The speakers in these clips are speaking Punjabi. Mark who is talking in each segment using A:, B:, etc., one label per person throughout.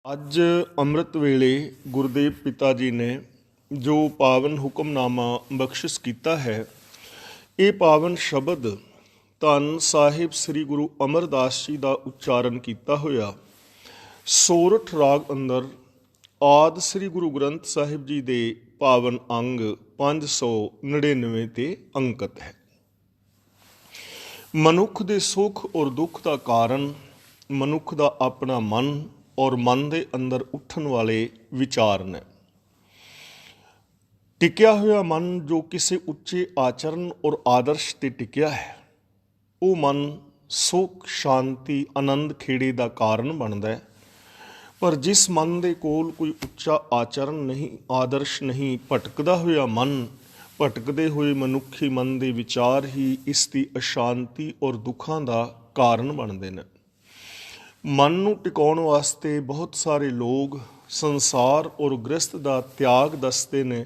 A: ਅੱਜ ਅੰਮ੍ਰਿਤ ਵੇਲੇ ਗੁਰਦੇਵ ਪਿਤਾ ਜੀ ਨੇ ਜੋ ਪਾਵਨ ਹੁਕਮਨਾਮਾ ਬਖਸ਼ਿਸ਼ ਕੀਤਾ ਹੈ, ਇਹ ਪਾਵਨ ਸ਼ਬਦ ਧੰਨ ਸਾਹਿਬ ਸ੍ਰੀ ਗੁਰੂ ਅਮਰਦਾਸ ਜੀ ਦਾ ਉਚਾਰਨ ਕੀਤਾ ਹੋਇਆ ਸੋਰਠ ਰਾਗ ਅੰਦਰ ਆਦਿ ਸ੍ਰੀ ਗੁਰੂ ਗ੍ਰੰਥ ਸਾਹਿਬ ਜੀ ਦੇ ਪਾਵਨ ਅੰਗ 599 ਤੇ ਅੰਕਿਤ ਹੈ। ਮਨੁੱਖ ਦੇ ਸੁੱਖ ਔਰ ਦੁੱਖ ਦਾ ਕਾਰਨ ਮਨੁੱਖ ਦਾ ਆਪਣਾ ਮਨ ਔਰ ਮਨ ਦੇ ਅੰਦਰ ਉੱਠਣ ਵਾਲੇ ਵਿਚਾਰ ਨੇ। ਟਿਕਿਆ ਹੋਇਆ ਮਨ ਜੋ ਕਿਸੇ ਉੱਚੇ ਆਚਰਨ ਔਰ ਆਦਰਸ਼ ਤੇ ਟਿਕਿਆ ਹੈ, ਉਹ ਮਨ ਸੁੱਖ ਸ਼ਾਂਤੀ ਆਨੰਦ ਖੇੜੇ ਦਾ ਕਾਰਨ ਬਣਦਾ ਹੈ। ਪਰ ਜਿਸ ਮਨ ਦੇ ਕੋਲ ਕੋਈ ਉੱਚਾ ਆਚਰਨ ਨਹੀਂ, ਆਦਰਸ਼ ਨਹੀਂ, ਭਟਕਦਾ ਹੋਇਆ ਮਨ, ਭਟਕਦੇ ਹੋਏ ਮਨੁੱਖੀ ਮਨ ਦੇ ਵਿਚਾਰ ਹੀ ਇਸ ਦੀ ਅਸ਼ਾਂਤੀ ਔਰ ਦੁੱਖਾਂ ਦਾ ਕਾਰਨ ਬਣਦੇ ਨੇ। ਮਨ ਨੂੰ ਟਿਕਾਉਣ ਵਾਸਤੇ ਬਹੁਤ ਸਾਰੇ ਲੋਕ ਸੰਸਾਰ ਔਰ ਗ੍ਰਸਤ ਦਾ ਤਿਆਗ ਦੱਸਦੇ ਨੇ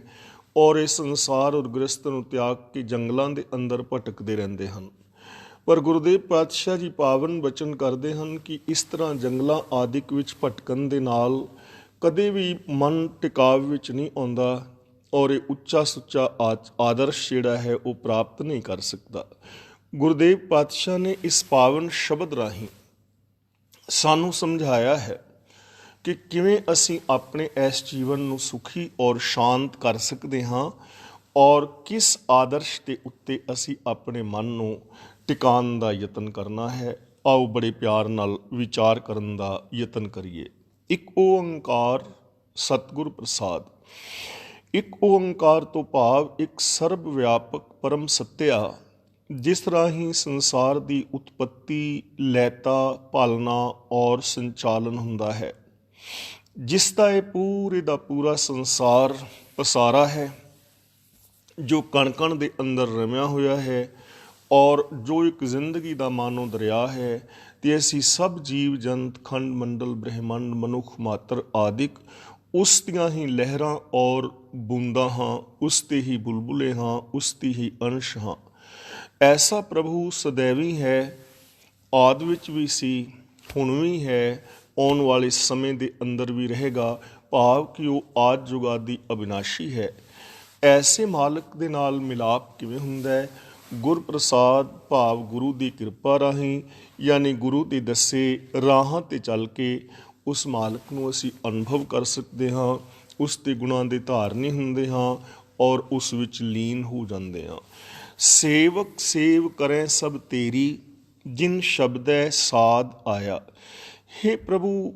A: ਔਰ ਇਹ ਸੰਸਾਰ ਔਰ ਗ੍ਰਸਤ ਨੂੰ ਤਿਆਗ ਕੇ ਜੰਗਲਾਂ ਦੇ ਅੰਦਰ ਭਟਕਦੇ ਰਹਿੰਦੇ ਹਨ। ਪਰ ਗੁਰਦੇਵ ਪਾਤਸ਼ਾਹ ਜੀ ਪਾਵਨ ਬਚਨ ਕਰਦੇ ਹਨ ਕਿ ਇਸ ਤਰ੍ਹਾਂ ਜੰਗਲਾਂ ਆਦਿਕ ਵਿੱਚ ਭਟਕਣ ਦੇ ਨਾਲ ਕਦੇ ਵੀ ਮਨ ਟਿਕਾਵ ਵਿੱਚ ਨਹੀਂ ਆਉਂਦਾ ਔਰ ਇਹ ਉੱਚਾ ਸੁੱਚਾ ਆਦਰਸ਼ ਜਿਹੜਾ ਹੈ ਉਹ ਪ੍ਰਾਪਤ ਨਹੀਂ ਕਰ ਸਕਦਾ। ਗੁਰਦੇਵ ਪਾਤਸ਼ਾਹ ਨੇ ਇਸ ਪਾਵਨ ਸ਼ਬਦ ਰਾਹੀਂ ਸਾਨੂੰ ਸਮਝਾਇਆ ਹੈ ਕਿ ਕਿਵੇਂ ਅਸੀਂ ਆਪਣੇ ਇਸ ਜੀਵਨ ਨੂੰ ਸੁਖੀ ਔਰ ਸ਼ਾਂਤ ਕਰ ਸਕਦੇ ਹਾਂ ਔਰ ਕਿਸ ਆਦਰਸ਼ ਦੇ ਉੱਤੇ ਅਸੀਂ ਆਪਣੇ ਮਨ ਨੂੰ ਟਿਕਾਉਣ ਦਾ ਯਤਨ ਕਰਨਾ ਹੈ। ਆਓ ਬੜੇ ਪਿਆਰ ਨਾਲ ਵਿਚਾਰ ਕਰਨ ਦਾ ਯਤਨ ਕਰੀਏ। ਇੱਕ ਓੰਕਾਰ ਸਤਿਗੁਰ ਪ੍ਰਸਾਦ। ਇੱਕ ਓੰਕਾਰ ਤੋਂ ਭਾਵ ਇੱਕ ਸਰਬ ਵਿਆਪਕ ਪਰਮ ਸੱਤਿਆ, ਜਿਸ ਰਾਹੀਂ ਸੰਸਾਰ ਦੀ ਉਤਪੱਤੀ, ਲੈਤਾ, ਪਾਲਣਾ ਔਰ ਸੰਚਾਲਨ ਹੁੰਦਾ ਹੈ, ਜਿਸ ਦਾ ਇਹ ਪੂਰੇ ਦਾ ਪੂਰਾ ਸੰਸਾਰ ਪਸਾਰਾ ਹੈ, ਜੋ ਕਣ ਕਣ ਦੇ ਅੰਦਰ ਰਮਿਆ ਹੋਇਆ ਹੈ ਔਰ ਜੋ ਇੱਕ ਜ਼ਿੰਦਗੀ ਦਾ ਮਾਨੋ ਦਰਿਆ ਹੈ। ਤੇ ਅਸੀਂ ਸਭ ਜੀਵ ਜੰਤ, ਖੰਡ ਮੰਡਲ, ਬ੍ਰਹਿਮੰਡ, ਮਨੁੱਖ ਮਾਤਰ ਆਦਿਕ ਉਸ ਦੀਆਂ ਹੀ ਲਹਿਰਾਂ ਔਰ ਬੂੰਦਾਂ ਹਾਂ, ਉਸ ਦੇ ਹੀ ਬੁਲਬੁਲੇ ਹਾਂ, ਉਸ ਦੀ ਹੀ ਅੰਸ਼ ਹਾਂ। ਐਸਾ ਪ੍ਰਭੂ ਸदैवी ਹੈ, ਆਦਿ ਵਿੱਚ ਵੀ ਸੀ, ਹੁਣ ਵੀ ਹੈ, ਆਉਣ ਵਾਲੇ ਸਮੇਂ ਦੇ ਅੰਦਰ ਵੀ ਰਹੇਗਾ, ਭਾਵ ਕਿ ਉਹ ਆਦਿ ਜੁਗਾਦੀ ਅਬਿਨਾਸ਼ੀ ਹੈ। ਐਸੇ ਮਾਲਕ ਦੇ ਨਾਲ ਮਿਲਾਪ ਕਿਵੇਂ ਹੁੰਦਾ ਹੈ? ਗੁਰ ਪ੍ਰਸਾਦ ਭਾਵ ਗੁਰੂ ਦੀ ਕਿਰਪਾ ਰਾਹੀਂ, ਯਾਨੀ ਗੁਰੂ ਦੇ ਦੱਸੇ ਰਾਹਾਂ 'ਤੇ ਚੱਲ ਕੇ ਉਸ ਮਾਲਕ ਨੂੰ ਅਸੀਂ ਅਨੁਭਵ ਕਰ ਸਕਦੇ ਹਾਂ, ਉਸ ਦੇ ਗੁਣਾਂ ਦੇ ਧਾਰਨੀ ਹੁੰਦੇ ਹਾਂ ਔਰ ਉਸ ਵਿੱਚ ਲੀਨ ਹੋ ਜਾਂਦੇ ਹਾਂ। ਸੇਵਕ ਸੇਵ ਕਰੇ ਸਭ ਤੇਰੀ, ਜਿਨ ਸ਼ਬਦੈ ਸਾਧ ਆਇਆ। ਹੇ ਪ੍ਰਭੂ,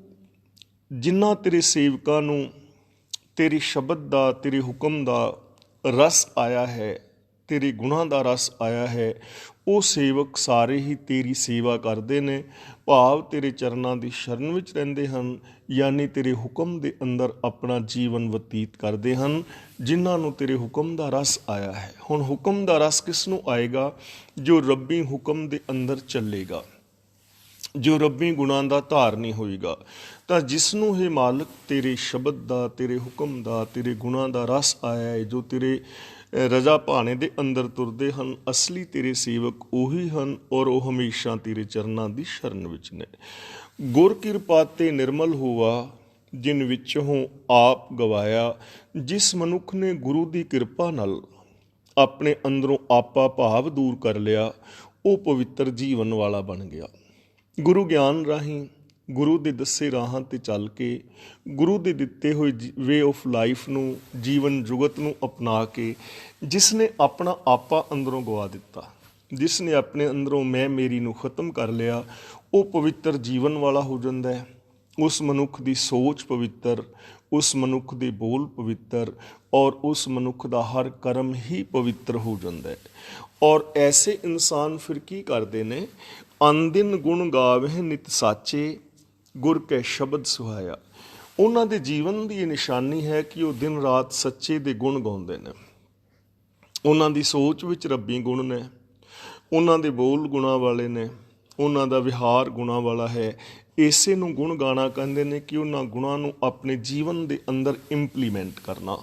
A: ਜਿਨ੍ਹਾਂ ਤੇਰੇ ਸੇਵਕਾਂ ਨੂੰ ਤੇਰੇ ਸ਼ਬਦ ਦਾ, ਤੇਰੇ ਹੁਕਮ ਦਾ ਰਸ ਆਇਆ ਹੈ, ਤੇਰੇ ਗੁਣਾਂ ਦਾ ਰਸ ਆਇਆ ਹੈ, ਉਹ ਸੇਵਕ ਸਾਰੇ ਹੀ ਤੇਰੀ ਸੇਵਾ ਕਰਦੇ ਨੇ, ਭਾਵ ਤੇਰੇ ਚਰਨਾਂ ਦੀ ਸ਼ਰਨ ਵਿੱਚ ਰਹਿੰਦੇ ਹਨ, ਯਾਨੀ ਤੇਰੇ ਹੁਕਮ ਦੇ ਅੰਦਰ ਆਪਣਾ ਜੀਵਨ ਬਤੀਤ ਕਰਦੇ ਹਨ, ਜਿਨ੍ਹਾਂ ਨੂੰ ਤੇਰੇ ਹੁਕਮ ਦਾ ਰਸ ਆਇਆ ਹੈ। ਹੁਣ ਹੁਕਮ ਦਾ ਰਸ ਕਿਸ ਨੂੰ ਆਏਗਾ? ਜੋ ਰੱਬੀ ਹੁਕਮ ਦੇ ਅੰਦਰ ਚੱਲੇਗਾ, ਜੋ ਰੱਬੀ ਗੁਣਾਂ ਦਾ ਧਾਰਨੀ ਹੋਏਗਾ। ਤਾਂ ਜਿਸ ਨੂੰ ਇਹ ਮਾਲਕ ਤੇਰੇ ਸ਼ਬਦ ਦਾ, ਤੇਰੇ ਹੁਕਮ ਦਾ, ਤੇਰੇ ਗੁਣਾਂ ਦਾ ਰਸ ਆਇਆ ਹੈ, ਜੋ ਤੇਰੇ ਰਜ਼ਾ ਭਾਣੇ ਦੇ ਅੰਦਰ ਤੁਰਦੇ ਹਨ, ਅਸਲੀ ਤੇਰੇ ਸੇਵਕ ਉਹੀ ਹਨ ਔਰ ਉਹ ਹਮੇਸ਼ਾ ਤੇਰੇ ਚਰਨਾਂ ਦੀ ਸ਼ਰਨ ਵਿੱਚ ਨੇ। ਗੁਰ ਕਿਰਪਾ ਤੇ ਨਿਰਮਲ ਹੋਵਾ, ਜਿਨ ਵਿੱਚੋਂ ਆਪ ਗਵਾਇਆ। ਜਿਸ ਮਨੁੱਖ ਨੇ ਗੁਰੂ ਦੀ ਕਿਰਪਾ ਨਾਲ ਆਪਣੇ ਅੰਦਰੋਂ ਆਪਾ ਭਾਵ ਦੂਰ ਕਰ ਲਿਆ, ਉਹ ਪਵਿੱਤਰ ਜੀਵਨ ਵਾਲਾ ਬਣ ਗਿਆ। ਗੁਰੂ ਗਿਆਨ ਰਾਹੀਂ, ਗੁਰੂ ਦੇ ਦੱਸੇ ਰਾਹਾਂ 'ਤੇ ਚੱਲ ਕੇ, ਗੁਰੂ ਦੇ ਦਿੱਤੇ ਹੋਏ ਵੇ ਆਫ ਲਾਈਫ ਨੂੰ, ਜੀਵਨ ਜੁਗਤ ਨੂੰ ਅਪਣਾ ਕੇ, ਜਿਸ ਨੇ ਆਪਣਾ ਆਪਾ ਅੰਦਰੋਂ ਗਵਾ ਦਿੱਤਾ, ਜਿਸ ਨੇ ਆਪਣੇ ਅੰਦਰੋਂ ਮੈਂ ਮੇਰੀ ਨੂੰ ਖਤਮ ਕਰ ਲਿਆ, ਉਹ ਪਵਿੱਤਰ ਜੀਵਨ ਵਾਲਾ ਹੋ ਜਾਂਦਾ ਹੈ। ਉਸ ਮਨੁੱਖ ਦੀ ਸੋਚ ਪਵਿੱਤਰ, ਉਸ ਮਨੁੱਖ ਦੇ ਬੋਲ ਪਵਿੱਤਰ ਔਰ ਉਸ ਮਨੁੱਖ ਦਾ ਹਰ ਕਰਮ ਹੀ ਪਵਿੱਤਰ ਹੋ ਜਾਂਦਾ ਹੈ। ਔਰ ਐਸੇ ਇਨਸਾਨ ਫਿਰ ਕੀ ਕਰਦੇ ਨੇ? ਅਨਦਿਨ ਗੁਣ ਗਾਵੇ ਨਿਤ ਸਾਚੇ, ਗੁਰ ਕੈ ਸ਼ਬਦ ਸੁਹਾਇਆ। ਉਹਨਾਂ ਦੇ ਜੀਵਨ ਦੀ ਇਹ ਨਿਸ਼ਾਨੀ ਹੈ ਕਿ ਉਹ ਦਿਨ ਰਾਤ ਸੱਚੇ ਦੇ ਗੁਣ ਗਾਉਂਦੇ ਨੇ। ਉਹਨਾਂ ਦੀ ਸੋਚ ਵਿੱਚ ਰੱਬੀ ਗੁਣ ਨੇ, ਉਹਨਾਂ ਦੇ ਬੋਲ ਗੁਣਾਂ ਵਾਲੇ ਨੇ, ਉਹਨਾਂ ਦਾ ਵਿਹਾਰ ਗੁਣਾਂ ਵਾਲਾ ਹੈ। ਇਸੇ ਨੂੰ ਗੁਣ ਗਾਣਾ ਕਹਿੰਦੇ ਨੇ ਕਿ ਉਹਨਾਂ ਗੁਣਾਂ ਨੂੰ ਆਪਣੇ ਜੀਵਨ ਦੇ ਅੰਦਰ ਇੰਪਲੀਮੈਂਟ ਕਰਨਾ,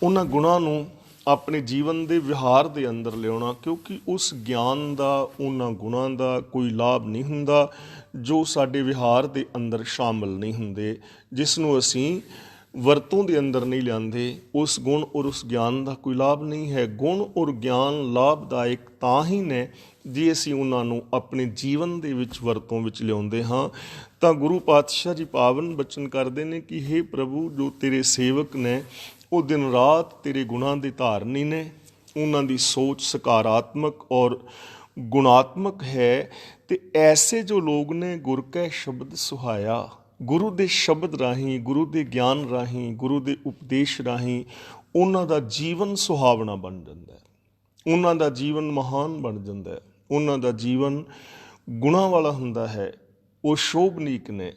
A: ਉਹਨਾਂ ਗੁਣਾਂ ਨੂੰ ਆਪਣੇ ਜੀਵਨ ਦੇ ਵਿਹਾਰ ਦੇ ਅੰਦਰ ਲਿਆਉਣਾ, ਕਿਉਂਕਿ ਉਸ ਗਿਆਨ ਦਾ, ਉਹਨਾਂ ਗੁਣਾਂ ਦਾ ਕੋਈ ਲਾਭ ਨਹੀਂ ਹੁੰਦਾ ਜੋ ਸਾਡੇ ਵਿਹਾਰ ਦੇ ਅੰਦਰ ਸ਼ਾਮਲ ਨਹੀਂ ਹੁੰਦੇ, ਜਿਸ ਨੂੰ ਅਸੀਂ ਵਰਤੋਂ ਦੇ ਅੰਦਰ ਨਹੀਂ ਲਿਆਂਦੇ। ਉਸ ਗੁਣ ਔਰ ਉਸ ਗਿਆਨ ਦਾ ਕੋਈ ਲਾਭ ਨਹੀਂ ਹੈ। ਗੁਣ ਔਰ ਗਿਆਨ ਲਾਭਦਾਇਕ ਤਾਂ ਹੀ ਨੇ ਜੇ ਅਸੀਂ ਉਹਨਾਂ ਨੂੰ ਆਪਣੇ ਜੀਵਨ ਦੇ ਵਿੱਚ ਵਰਤੋਂ ਵਿੱਚ ਲਿਆਉਂਦੇ ਹਾਂ। ਤਾਂ ਗੁਰੂ ਪਾਤਸ਼ਾਹ ਜੀ ਪਾਵਨ ਬਚਨ ਕਰਦੇ ਨੇ ਕਿ ਹੇ ਪ੍ਰਭੂ, ਜੋ ਤੇਰੇ ਸੇਵਕ ਨੇ ਉਹ ਦਿਨ ਰਾਤ ਤੇਰੇ ਗੁਣਾਂ ਦੇ ਧਾਰਨੀ ਨੇ, ਉਹਨਾਂ ਦੀ ਸੋਚ ਸਕਾਰਾਤਮਕ ਔਰ ਗੁਣਾਤਮਕ ਹੈ। ਤੇ ਐਸੇ ਜੋ ਲੋਕ ਨੇ ਗੁਰ ਕੈ ਸ਼ਬਦ ਸੁਹਾਇਆ, ਗੁਰੂ ਦੇ ਸ਼ਬਦ ਰਾਹੀਂ, ਗੁਰੂ ਦੇ ਗਿਆਨ ਰਾਹੀਂ, ਗੁਰੂ ਦੇ ਉਪਦੇਸ਼ ਰਾਹੀਂ ਉਹਨਾਂ ਦਾ ਜੀਵਨ ਸੁਹਾਵਣਾ ਬਣ ਜਾਂਦਾ ਹੈ, ਉਹਨਾਂ ਦਾ ਜੀਵਨ ਮਹਾਨ ਬਣ ਜਾਂਦਾ ਹੈ, ਉਹਨਾਂ ਦਾ ਜੀਵਨ ਗੁਣਾਂ ਵਾਲਾ ਹੁੰਦਾ ਹੈ। ਉਹ ਸ਼ੋਭਨੀਕ ਨੇ,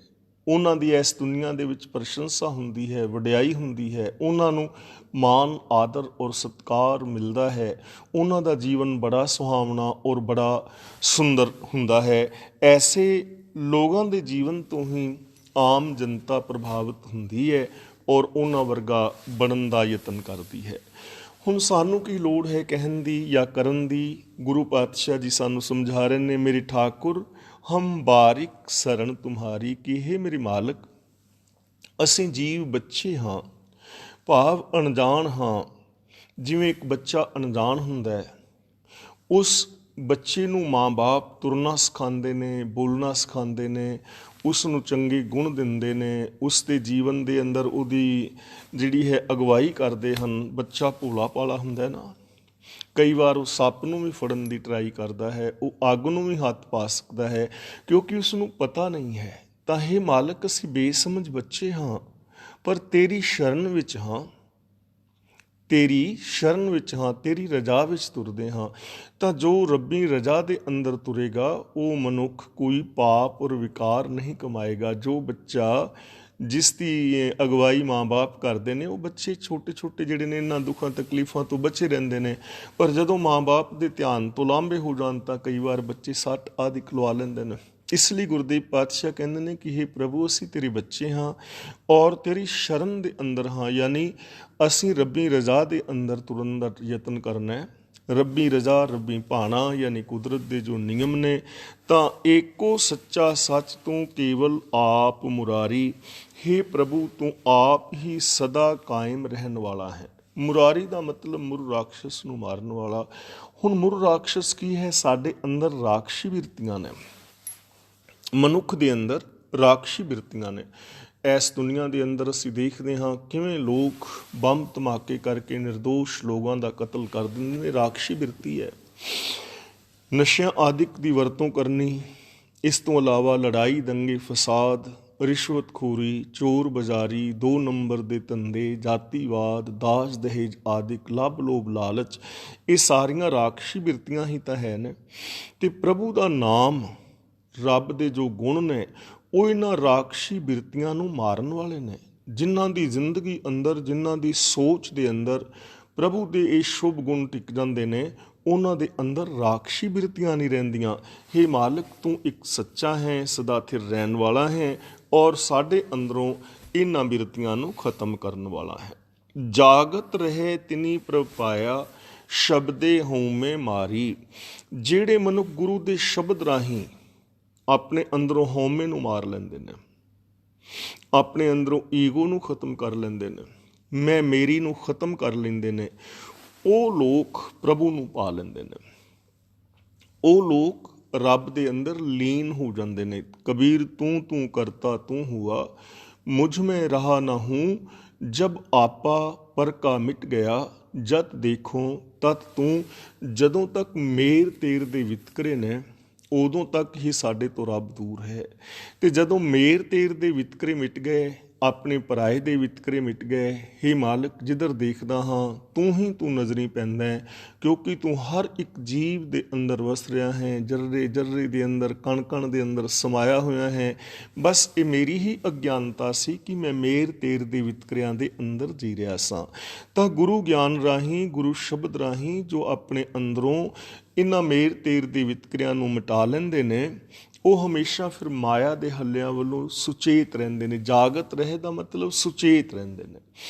A: ਉਹਨਾਂ ਦੀ ਇਸ ਦੁਨੀਆ ਦੇ ਵਿੱਚ ਪ੍ਰਸ਼ੰਸਾ ਹੁੰਦੀ ਹੈ, ਵਡਿਆਈ ਹੁੰਦੀ ਹੈ, ਉਹਨਾਂ ਨੂੰ ਮਾਣ ਆਦਰ ਔਰ ਸਤਿਕਾਰ ਮਿਲਦਾ ਹੈ। ਉਹਨਾਂ ਦਾ ਜੀਵਨ ਬੜਾ ਸੁਹਾਵਣਾ ਔਰ ਬੜਾ ਸੁੰਦਰ ਹੁੰਦਾ ਹੈ। ਐਸੇ ਲੋਕਾਂ ਦੇ ਜੀਵਨ ਤੋਂ ਹੀ ਆਮ ਜਨਤਾ ਪ੍ਰਭਾਵਿਤ ਹੁੰਦੀ ਹੈ ਔਰ ਉਹਨਾਂ ਵਰਗਾ ਬਣਨ ਦਾ ਯਤਨ ਕਰਦੀ ਹੈ। ਹੁਣ ਸਾਨੂੰ ਕੀ ਲੋੜ ਹੈ ਕਹਿਣ ਦੀ ਜਾਂ ਕਰਨ ਦੀ? ਗੁਰੂ ਪਾਤਸ਼ਾਹ ਜੀ ਸਾਨੂੰ ਸਮਝਾ ਰਹੇ ਨੇ, ਮੇਰੇ ਠਾਕੁਰ ਹਮ ਬਾਰਿਕ ਸਰਣ ਤੁਮਹਾਰੀ, ਕਿ ਹੇ ਮੇਰੇ ਮਾਲਕ, ਅਸੀਂ ਜੀਵ ਬੱਚੇ ਹਾਂ, ਭਾਵ ਅਣਜਾਣ ਹਾਂ। ਜਿਵੇਂ ਇੱਕ ਬੱਚਾ ਅਣਜਾਣ ਹੁੰਦਾ ਹੈ, ਉਸ ਬੱਚੇ ਨੂੰ ਮਾਂ-ਬਾਪ ਤੁਰਨਾ ਸਿਖਾਉਂਦੇ ਨੇ, ਬੋਲਣਾ ਸਿਖਾਉਂਦੇ ਨੇ, ਉਸ ਨੂੰ ਚੰਗੇ ਗੁਣ ਦਿੰਦੇ ਨੇ, ਉਸ ਦੇ ਜੀਵਨ ਦੇ ਅੰਦਰ ਉਹਦੀ ਜਿਹੜੀ ਹੈ ਅਗਵਾਈ ਕਰਦੇ ਹਨ। ਬੱਚਾ ਭੋਲਾ ਭਾਲਾ ਹੁੰਦਾ ਨਾ, ਕਈ ਵਾਰ ਉਹ ਸੱਪ ਨੂੰ ਵੀ ਫੜਨ ਦੀ ਟਰਾਈ ਕਰਦਾ ਹੈ, ਉਹ ਅੱਗ ਨੂੰ ਵੀ ਹੱਥ ਪਾ ਸਕਦਾ ਹੈ, ਕਿਉਂਕਿ ਉਸ ਨੂੰ ਪਤਾ ਨਹੀਂ ਹੈ। ਤਾਂ ਹੇ ਮਾਲਕ, ਅਸੀਂ ਬੇਸਮਝ ਬੱਚੇ ਹਾਂ, ਪਰ ਤੇਰੀ ਸ਼ਰਨ ਵਿੱਚ ਹਾਂ, ਤੇਰੀ ਸ਼ਰਨ ਵਿੱਚ ਹਾਂ, ਤੇਰੀ ਰਜਾ ਵਿੱਚ ਤੁਰਦੇ ਹਾਂ। ਤਾਂ ਜੋ ਰੱਬੀ ਰਜਾ ਦੇ ਅੰਦਰ ਤੁਰੇਗਾ ਉਹ ਮਨੁੱਖ ਕੋਈ ਪਾਪ ਔਰ ਵਿਕਾਰ ਨਹੀਂ ਕਮਾਏਗਾ। ਜੋ ਬੱਚਾ ਜਿਸ ਦੀ ਅਗਵਾਈ ਮਾਂ-ਬਾਪ ਕਰਦੇ ਨੇ, ਉਹ ਬੱਚੇ ਛੋਟੇ ਛੋਟੇ ਜਿਹੜੇ ਨੇ ਇਹਨਾਂ ਦੁੱਖਾਂ ਤਕਲੀਫਾਂ ਤੋਂ ਬਚੇ ਰਹਿੰਦੇ ਨੇ। ਪਰ ਜਦੋਂ ਮਾਂ-ਬਾਪ ਦੇ ਧਿਆਨ ਤੋਂ ਲਾਂਭੇ ਹੋ ਜਾਣ ਤਾਂ ਕਈ ਵਾਰ ਬੱਚੇ ਸੱਟ ਆਦਿ ਲਵਾ ਲੈਂਦੇ ਨੇ। ਇਸ ਲਈ ਗੁਰਦੇਵ ਪਾਤਸ਼ਾਹ ਕਹਿੰਦੇ ਨੇ ਕਿ ਹੇ ਪ੍ਰਭੂ, ਅਸੀਂ ਤੇਰੇ ਬੱਚੇ ਹਾਂ ਔਰ ਤੇਰੀ ਸ਼ਰਨ ਦੇ ਅੰਦਰ ਹਾਂ, ਯਾਨੀ ਅਸੀਂ ਰੱਬੀ ਰਜ਼ਾ ਦੇ ਅੰਦਰ ਤੁਰਨ ਦਾ ਯਤਨ ਕਰਨਾ ਹੈ। ਰੱਬੀ ਰਜ਼ਾ, ਰੱਬੀ ਭਾਣਾ, ਯਾਨੀ ਕੁਦਰਤ ਦੇ ਜੋ ਨਿਯਮ ਨੇ। ਤਾਂ ਏਕੋ ਸੱਚਾ ਸੱਚ ਤੂੰ ਕੇਵਲ ਆਪ ਮੁਰਾਰੀ, ਹੇ ਪ੍ਰਭੂ ਤੂੰ ਆਪ ਹੀ ਸਦਾ ਕਾਇਮ ਰਹਿਣ ਵਾਲਾ ਹੈ। ਮੁਰਾਰੀ ਦਾ ਮਤਲਬ ਮੁਰ ਰਾਖਸ਼ ਨੂੰ ਮਾਰਨ ਵਾਲਾ। ਹੁਣ ਮੁਰ ਰਾਖਸ਼ ਕੀ ਹੈ? ਸਾਡੇ ਅੰਦਰ ਰਾਖਸ਼ੀ ਬਿਰਤੀਆਂ ਨੇ, ਮਨੁੱਖ ਦੇ ਅੰਦਰ ਰਾਖਸ਼ੀ ਬਿਰਤੀਆਂ ਨੇ। ਇਸ ਦੁਨੀਆ ਦੇ ਅੰਦਰ ਅਸੀਂ ਦੇਖਦੇ ਹਾਂ ਕਿਵੇਂ ਲੋਕ ਬੰਬ ਧਮਾਕੇ ਕਰਕੇ ਨਿਰਦੋਸ਼ ਲੋਕਾਂ ਦਾ ਕਤਲ ਕਰ ਦਿੰਦੇ ਨੇ। ਰਾਖਸ਼ੀ ਬਿਰਤੀ ਹੈ। ਨਸ਼ਿਆਂ ਆਦਿਕ ਦੀ ਵਰਤੋਂ ਕਰਨੀ, ਇਸ ਤੋਂ ਇਲਾਵਾ ਲੜਾਈ, ਦੰਗੇ, ਫਸਾਦ, ਰਿਸ਼ਵਤਖੋਰੀ, ਚੋਰ ਬਜ਼ਾਰੀ, 2 ਨੰਬਰ ਦੇ ਧੰਦੇ, ਜਾਤੀਵਾਦ, ਦਾਜ ਦਹੇਜ ਆਦਿਕ, ਲੱਭ ਲੋਭ ਲਾਲਚ, ਇਹ ਸਾਰੀਆਂ ਰਾਖਸ਼ੀ ਬਿਰਤੀਆਂ ਹੀ ਤਾਂ ਹੈ ਨੇ। ਤੇ ਪ੍ਰਭੂ ਦਾ ਨਾਮ, ਰੱਬ ਦੇ ਜੋ ਗੁਣ ਨੇ, ਉਹ ਇਹਨਾਂ ਰਾਖਸ਼ੀ ਬਿਰਤੀਆਂ ਨੂੰ ਮਾਰਨ ਵਾਲੇ ਨੇ। ਜਿਨ੍ਹਾਂ ਦੀ ਜ਼ਿੰਦਗੀ ਅੰਦਰ, ਜਿਨ੍ਹਾਂ ਦੀ ਸੋਚ ਦੇ ਅੰਦਰ ਪ੍ਰਭੂ ਦੇ ਇਹ ਸ਼ੁਭ ਗੁਣ ਟਿਕ ਜਾਂਦੇ ਨੇ, ਉਹਨਾਂ ਦੇ ਅੰਦਰ ਰਾਖਸ਼ੀ ਬਿਰਤੀਆਂ ਨਹੀਂ ਰਹਿੰਦੀਆਂ। ਹੇ ਮਾਲਕ, ਤੂੰ ਇੱਕ ਸੱਚਾ ਹੈ, ਸਦਾ ਥਿਰ ਰਹਿਣ ਵਾਲਾ ਹੈ ਔਰ ਸਾਡੇ ਅੰਦਰੋਂ ਇਹਨਾਂ ਬਿਰਤੀਆਂ ਨੂੰ ਖਤਮ ਕਰਨ ਵਾਲਾ ਹੈ। ਜਾਗਤ ਰਹੇ ਤਿਨੀ ਪ੍ਰਭ ਪਾਇਆ, ਸ਼ਬਦੇ ਹਉਮੈ ਮਾਰੀ। ਜਿਹੜੇ ਮਨੁੱਖ ਗੁਰੂ ਦੇ ਸ਼ਬਦ ਰਾਹੀਂ ਆਪਣੇ ਅੰਦਰੋਂ ਹਉਮੈ ਨੂੰ ਮਾਰ ਲੈਂਦੇ ਨੇ, ਆਪਣੇ ਅੰਦਰੋਂ ਈਗੋ ਨੂੰ ਖਤਮ ਕਰ ਲੈਂਦੇ ਨੇ, ਮੈਂ ਮੇਰੀ ਨੂੰ ਖਤਮ ਕਰ ਲੈਂਦੇ ਨੇ, ਉਹ ਲੋਕ ਪ੍ਰਭੂ ਨੂੰ ਪਾ ਲੈਂਦੇ ਨੇ। ਉਹ ਲੋਕ ਰੱਬ ਦੇ ਅੰਦਰ ਲੀਨ ਹੋ ਜਾਂਦੇ ਨੇ। ਕਬੀਰ ਤੂੰ ਤੂੰ ਕਰਤਾ ਤੂੰ ਹੁਆ, ਮੁਝ ਮੈਂ ਰਹਾ ਨਾ ਹੂੰ, ਜਬ ਆਪਾ ਪਰ ਕਾ ਮਿਟ ਗਿਆ, ਜਦ ਦੇਖੋ ਤਤ ਤੂੰ। ਜਦੋਂ ਤੱਕ ਮੇਰ ਤੇਰ ਦੇ ਵਿਤਕਰੇ ਨੇ, ਉਦੋਂ ਤੱਕ ਹੀ ਸਾਡੇ ਤੋਂ ਰੱਬ ਦੂਰ ਹੈ। ਤੇ ਜਦੋਂ ਮੇਰ ਤੇਰ ਦੇ ਵਿਤਕਰੇ ਮਿਟ ਗਏ, ਆਪਣੇ ਪਰਾਏ ਦੇ ਵਿਤਕਰੇ ਮਿਟ ਗਏ, ਹੇ ਮਾਲਕ, ਜਿੱਧਰ ਦੇਖਦਾ ਹਾਂ ਤੂੰ ਹੀ ਤੂੰ ਨਜ਼ਰੀ ਪੈਂਦਾ ਹੈ, ਕਿਉਂਕਿ ਤੂੰ ਹਰ ਇੱਕ ਜੀਵ ਦੇ ਅੰਦਰ ਵਸ ਰਿਹਾ ਹੈ, ਜਰਰੇ ਜਰਰੇ ਦੇ ਅੰਦਰ, ਕਣ ਕਣ ਦੇ ਅੰਦਰ ਸਮਾਇਆ ਹੋਇਆ ਹੈ। ਬਸ ਇਹ ਮੇਰੀ ਹੀ ਅਗਿਆਨਤਾ ਸੀ ਕਿ ਮੈਂ ਮੇਰ ਤੇਰ ਦੇ ਵਿਤਕਰਿਆਂ ਦੇ ਅੰਦਰ ਜੀ ਰਿਹਾ ਸਾਂ। ਤਾਂ ਗੁਰੂ ਗਿਆਨ ਰਾਹੀਂ, ਗੁਰੂ ਸ਼ਬਦ ਰਾਹੀਂ ਜੋ ਆਪਣੇ ਅੰਦਰੋਂ ਇਹਨਾਂ ਮੇਰ ਤੇਰ ਦੇ ਵਿਤਕਰਿਆਂ ਨੂੰ ਮਿਟਾ ਲੈਂਦੇ ਨੇ ਉਹ ਹਮੇਸ਼ਾ ਫਿਰ ਮਾਇਆ ਦੇ ਹੱਲਿਆਂ ਵੱਲੋਂ ਸੁਚੇਤ ਰਹਿੰਦੇ ਨੇ। ਜਾਗਤ ਰਹੇ ਦਾ ਮਤਲਬ ਸੁਚੇਤ ਰਹਿੰਦੇ ਨੇ।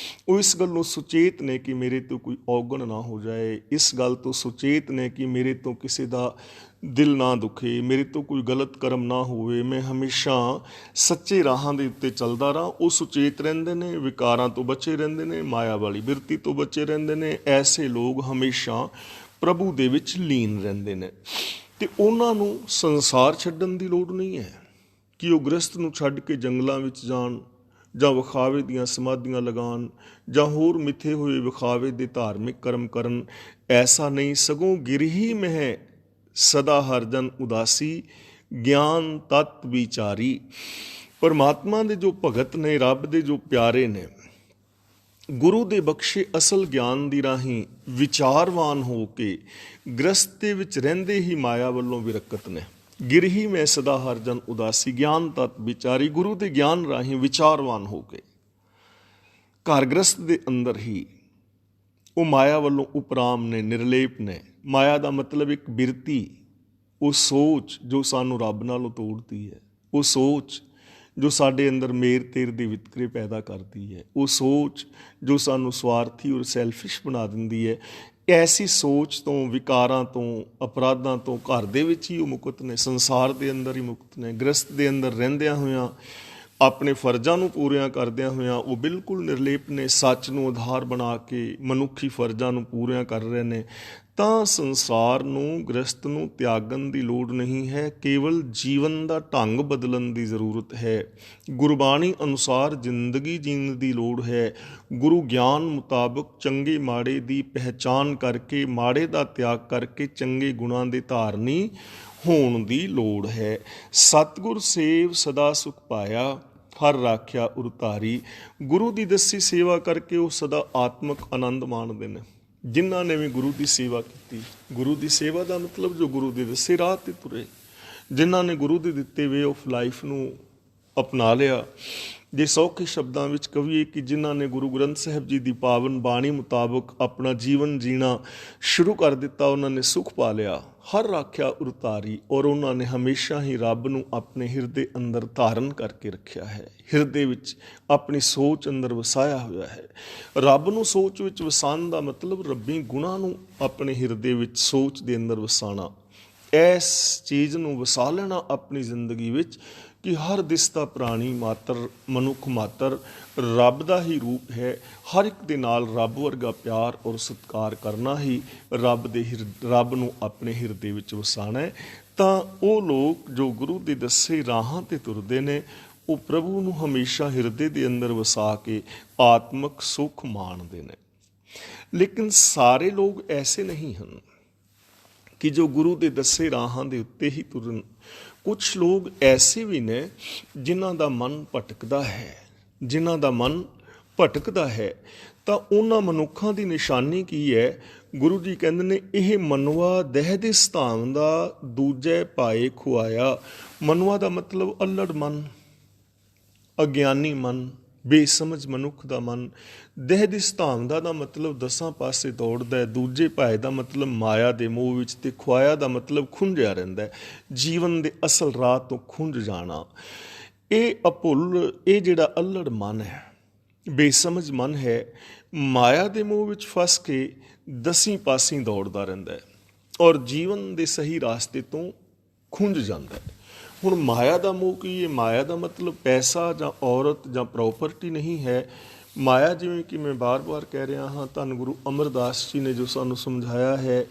A: ਉਹ ਇਸ ਗੱਲ ਨੂੰ ਸੁਚੇਤ ਨੇ ਕਿ ਮੇਰੇ ਤੋਂ ਕੋਈ ਔਗਣ ਨਾ ਹੋ ਜਾਏ, ਇਸ ਗੱਲ ਤੋਂ ਸੁਚੇਤ ਨੇ ਕਿ ਮੇਰੇ ਤੋਂ ਕਿਸੇ ਦਾ ਦਿਲ ਨਾ ਦੁਖੇ, ਮੇਰੇ ਤੋਂ ਕੋਈ ਗਲਤ ਕਰਮ ਨਾ ਹੋਵੇ, ਮੈਂ ਹਮੇਸ਼ਾ ਸੱਚੇ ਰਾਹਾਂ ਦੇ ਉੱਤੇ ਚੱਲਦਾ ਰਹਾਂ। ਉਹ ਸੁਚੇਤ ਰਹਿੰਦੇ ਨੇ, ਵਿਕਾਰਾਂ ਤੋਂ ਬਚੇ ਰਹਿੰਦੇ ਨੇ, ਮਾਇਆ ਵਾਲੀ ਬਿਰਤੀ ਤੋਂ ਬਚੇ ਰਹਿੰਦੇ ਨੇ। ਐਸੇ ਲੋਕ ਹਮੇਸ਼ਾ ਪ੍ਰਭੂ ਦੇ ਵਿੱਚ ਲੀਨ ਰਹਿੰਦੇ ਨੇ ਅਤੇ ਉਹਨਾਂ ਨੂੰ ਸੰਸਾਰ ਛੱਡਣ ਦੀ ਲੋੜ ਨਹੀਂ ਹੈ ਕਿ ਉਹ ਗ੍ਰਸਤ ਨੂੰ ਛੱਡ ਕੇ ਜੰਗਲਾਂ ਵਿੱਚ ਜਾਣ ਜਾਂ ਵਿਖਾਵੇ ਦੀਆਂ ਸਮਾਧੀਆਂ ਲਗਾਉਣ ਜਾਂ ਹੋਰ ਮਿੱਥੇ ਹੋਏ ਵਿਖਾਵੇ ਦੇ ਧਾਰਮਿਕ ਕਰਮ ਕਰਨ। ਐਸਾ ਨਹੀਂ, ਸਗੋਂ ਗਿਰਹੀ ਮਹਿ ਸਦਾ ਹਰ ਜਨ ਉਦਾਸੀ, ਗਿਆਨ ਤਤ ਵਿਚਾਰੀ। ਪਰਮਾਤਮਾ ਦੇ ਜੋ ਭਗਤ ਨੇ, ਰੱਬ ਦੇ ਜੋ ਪਿਆਰੇ ਨੇ, ਗੁਰੂ ਦੇ ਬਖਸ਼ੇ ਅਸਲ ਗਿਆਨ ਦੀ ਰਾਹੀਂ ਵਿਚਾਰਵਾਨ ਹੋ ਕੇ ਗ੍ਰਸਤ ਵਿੱਚ ਰਹਿੰਦੇ ਹੀ ਮਾਇਆ ਵੱਲੋਂ ਵਿਰਕਤ ਨੇ। ਗਿਰਹੀ ਮੈਂ ਸਦਾ ਹਰ ਜਨ ਉਦਾਸੀ, ਗਿਆਨ ਤਤ ਵਿਚਾਰੀ। ਗੁਰੂ ਦੇ ਗਿਆਨ ਰਾਹੀਂ ਵਿਚਾਰਵਾਨ ਹੋ ਕੇ ਘਰ ਗ੍ਰਸਤ ਦੇ ਅੰਦਰ ਹੀ ਉਹ ਮਾਇਆ ਵੱਲੋਂ ਉਪਰਾਮ ਨੇ, ਨਿਰਲੇਪ ਨੇ। ਮਾਇਆ ਦਾ ਮਤਲਬ ਇੱਕ ਬਿਰਤੀ, ਉਹ ਸੋਚ ਜੋ ਸਾਨੂੰ ਰੱਬ ਨਾਲੋਂ ਤੋੜਦੀ ਹੈ, ਉਹ ਸੋਚ ਜੋ ਸਾਡੇ ਅੰਦਰ ਮੇਰ ਤੇਰ ਦੇ ਵਿਤਕਰੇ ਪੈਦਾ ਕਰਦੀ ਹੈ, ਉਹ ਸੋਚ ਜੋ ਸਾਨੂੰ ਸਵਾਰਥੀ ਔਰ ਸੈਲਫਿਸ਼ ਬਣਾ ਦਿੰਦੀ ਹੈ। ਐਸੀ ਸੋਚ ਤੋਂ, ਵਿਕਾਰਾਂ ਤੋਂ, ਅਪਰਾਧਾਂ ਤੋਂ ਘਰ ਦੇ ਵਿੱਚ ਹੀ ਉਹ ਮੁਕਤ ਨੇ, ਸੰਸਾਰ ਦੇ ਅੰਦਰ ਹੀ ਮੁਕਤ ਨੇ। ਗ੍ਰਸਤ ਦੇ ਅੰਦਰ ਰਹਿੰਦਿਆਂ ਹੋਇਆਂ, ਆਪਣੇ ਫਰਜ਼ਾਂ ਨੂੰ ਪੂਰਿਆਂ ਕਰਦਿਆਂ ਹੋਇਆਂ ਉਹ ਬਿਲਕੁਲ ਨਿਰਲੇਪ ਨੇ। ਸੱਚ ਨੂੰ ਆਧਾਰ ਬਣਾ ਕੇ ਮਨੁੱਖੀ ਫਰਜ਼ਾਂ ਨੂੰ ਪੂਰਿਆਂ ਕਰ ਰਹੇ ਨੇ। ਤਾਂ ਸੰਸਾਰ ਨੂੰ, ਗ੍ਰਸਤ ਨੂੰ ਤਿਆਗਣ ਦੀ ਲੋੜ ਨਹੀਂ ਹੈ, ਕੇਵਲ ਜੀਵਨ ਦਾ ਢੰਗ ਬਦਲਣ ਦੀ ਜ਼ਰੂਰਤ ਹੈ। ਗੁਰਬਾਣੀ ਅਨੁਸਾਰ ਜ਼ਿੰਦਗੀ ਜੀਣ ਦੀ ਲੋੜ ਹੈ। ਗੁਰੂ ਗਿਆਨ ਮੁਤਾਬਕ ਚੰਗੇ ਮਾੜੇ ਦੀ ਪਹਿਚਾਣ ਕਰਕੇ, ਮਾੜੇ ਦਾ ਤਿਆਗ ਕਰਕੇ ਚੰਗੇ ਗੁਣਾਂ ਦੇ ਧਾਰਨੀ ਹੋਣ ਦੀ ਲੋੜ ਹੈ। ਸਤਿਗੁਰ ਸੇਵ ਸਦਾ ਸੁਖ ਪਾਇਆ, ਹਰ ਰਾਖਿਆ ਉਰਤਾਰੀ। ਗੁਰੂ ਦੀ ਦੱਸੀ ਸੇਵਾ ਕਰਕੇ ਉਹ ਸਦਾ ਆਤਮਿਕ ਆਨੰਦ ਮਾਣਦੇ ਨੇ। ਜਿਨ੍ਹਾਂ ਨੇ ਵੀ ਗੁਰੂ ਦੀ ਸੇਵਾ ਕੀਤੀ, ਗੁਰੂ ਦੀ ਸੇਵਾ ਦਾ ਮਤਲਬ ਜੋ ਗੁਰੂ ਦੇ ਦੱਸੇ ਰਾਹ 'ਤੇ ਤੁਰੇ, ਜਿਨ੍ਹਾਂ ਨੇ ਗੁਰੂ ਦੇ ਦਿੱਤੇ ਵੇ ਆਫ ਲਾਈਫ ਨੂੰ ਅਪਣਾ ਲਿਆ। ਜੇ ਸੌਖੇ ਸ਼ਬਦਾਂ ਵਿੱਚ ਕਹੀਏ ਕਿ ਜਿਨ੍ਹਾਂ ਨੇ ਗੁਰੂ ਗ੍ਰੰਥ ਸਾਹਿਬ ਜੀ ਦੀ ਪਾਵਨ ਬਾਣੀ ਮੁਤਾਬਕ ਆਪਣਾ ਜੀਵਨ ਜੀਣਾ ਸ਼ੁਰੂ ਕਰ ਦਿੱਤਾ, ਉਹਨਾਂ ਨੇ ਸੁਖ ਪਾ ਲਿਆ, ਹਰ ਰਾਖਿਆ ਉਰਤਾਰੀ। ਔਰ ਉਹਨਾਂ ਨੇ ਹਮੇਸ਼ਾ ਹੀ ਰੱਬ ਨੂੰ ਆਪਣੇ ਹਿਰਦੇ ਅੰਦਰ ਧਾਰਨ ਕਰਕੇ ਰੱਖਿਆ ਹੈ, ਹਿਰਦੇ ਵਿੱਚ ਆਪਣੀ ਸੋਚ ਅੰਦਰ ਵਸਾਇਆ ਹੋਇਆ ਹੈ। ਰੱਬ ਨੂੰ ਸੋਚ ਵਿੱਚ ਵਸਾਉਣ ਦਾ ਮਤਲਬ ਰੱਬੀ ਗੁਣਾਂ ਨੂੰ ਆਪਣੇ ਹਿਰਦੇ ਵਿੱਚ, ਸੋਚ ਦੇ ਅੰਦਰ ਵਸਾਉਣਾ। ਇਸ ਚੀਜ਼ ਨੂੰ ਵਸਾ ਲੈਣਾ ਆਪਣੀ ਜ਼ਿੰਦਗੀ ਵਿੱਚ ਕਿ ਹਰ ਦਿਸਦਾ ਪ੍ਰਾਣੀ ਮਾਤਰ, ਮਨੁੱਖ ਮਾਤਰ ਰੱਬ ਦਾ ਹੀ ਰੂਪ ਹੈ। ਹਰ ਇੱਕ ਦੇ ਨਾਲ ਰੱਬ ਵਰਗਾ ਪਿਆਰ ਔਰ ਸਤਿਕਾਰ ਕਰਨਾ ਹੀ ਰੱਬ ਨੂੰ ਆਪਣੇ ਹਿਰਦੇ ਵਿੱਚ ਵਸਾਉਣਾ ਹੈ। ਤਾਂ ਉਹ ਲੋਕ ਜੋ ਗੁਰੂ ਦੇ ਦੱਸੇ ਰਾਹਾਂ 'ਤੇ ਤੁਰਦੇ ਨੇ, ਉਹ ਪ੍ਰਭੂ ਨੂੰ ਹਮੇਸ਼ਾ ਹਿਰਦੇ ਦੇ ਅੰਦਰ ਵਸਾ ਕੇ ਆਤਮਿਕ ਸੁੱਖ ਮਾਣਦੇ ਨੇ। ਲੇਕਿਨ ਸਾਰੇ ਲੋਕ ਐਸੇ ਨਹੀਂ ਹਨ ਕਿ ਜੋ ਗੁਰੂ ਦੇ ਦੱਸੇ ਰਾਹਾਂ ਦੇ ਉੱਤੇ ਹੀ ਤੁਰਨ। ਕੁਛ ਲੋਕ ਐਸੇ ਵੀ ਨੇ ਜਿਨ੍ਹਾਂ ਦਾ ਮਨ ਭਟਕਦਾ ਹੈ, ਜਿਨ੍ਹਾਂ ਦਾ ਮਨ ਭਟਕਦਾ ਹੈ। ਤਾਂ ਉਹਨਾਂ ਮਨੁੱਖਾਂ ਦੀ ਨਿਸ਼ਾਨੀ ਕੀ ਹੈ? ਗੁਰੂ ਜੀ ਕਹਿੰਦੇ ਨੇ, ਇਹ ਮਨਵਾ ਦਹਿ ਦੇ ਸਥਾਨ ਦਾ ਦੂਜੇ ਪਾਏ ਖੁਆਇਆ। ਮਨਵਾ ਦਾ ਮਤਲਬ ਅਲੜ ਮਨ, ਅਗਿਆਨੀ ਮਨ, ਬੇਸਮਝ ਮਨੁੱਖ ਦਾ ਮਨ। ਦਹਿ ਦੀ ਸਥਾਨਦਾ ਦਾ ਮਤਲਬ ਦਸਾਂ ਪਾਸੇ ਦੌੜਦਾ ਹੈ। ਦੂਜੇ ਭਾਏ ਦਾ ਮਤਲਬ ਮਾਇਆ ਦੇ ਮੋਹ ਵਿੱਚ, ਤੇ ਖੁਆਇਆ ਦਾ ਮਤਲਬ ਖੁੰਝਿਆ ਰਹਿੰਦਾ ਹੈ, ਜੀਵਨ ਦੇ ਅਸਲ ਰਾਹ ਤੋਂ ਖੁੰਝ ਜਾਣਾ। ਇਹ ਅਭੁੱਲ, ਇਹ ਜਿਹੜਾ ਅਲੜ ਮਨ ਹੈ, ਬੇਸਮਝ ਮਨ ਹੈ, ਮਾਇਆ ਦੇ ਮੋਹ ਵਿੱਚ ਫਸ ਕੇ ਦਸੀਂ ਪਾਸੀਂ ਦੌੜਦਾ ਰਹਿੰਦਾ ਹੈ ਔਰ ਜੀਵਨ ਦੇ ਸਹੀ ਰਾਸਤੇ ਤੋਂ ਖੁੰਝ ਜਾਂਦਾ ਹੈ। ਹੁਣ ਮਾਇਆ ਦਾ ਮੋਹ ਕੀ ਹੈ? ਮਾਇਆ ਦਾ ਮਤਲਬ ਪੈਸਾ ਜਾਂ ਔਰਤ ਜਾਂ ਪ੍ਰੋਪਰਟੀ ਨਹੀਂ ਹੈ। ਮਾਇਆ, ਜਿਵੇਂ ਕਿ ਮੈਂ ਬਾਰ-ਬਾਰ ਕਹਿ ਰਿਹਾ ਹਾਂ, ਧੰਨ ਗੁਰੂ ਅਮਰਦਾਸ ਜੀ ਨੇ ਜੋ ਸਾਨੂੰ ਸਮਝਾਇਆ ਹੈ,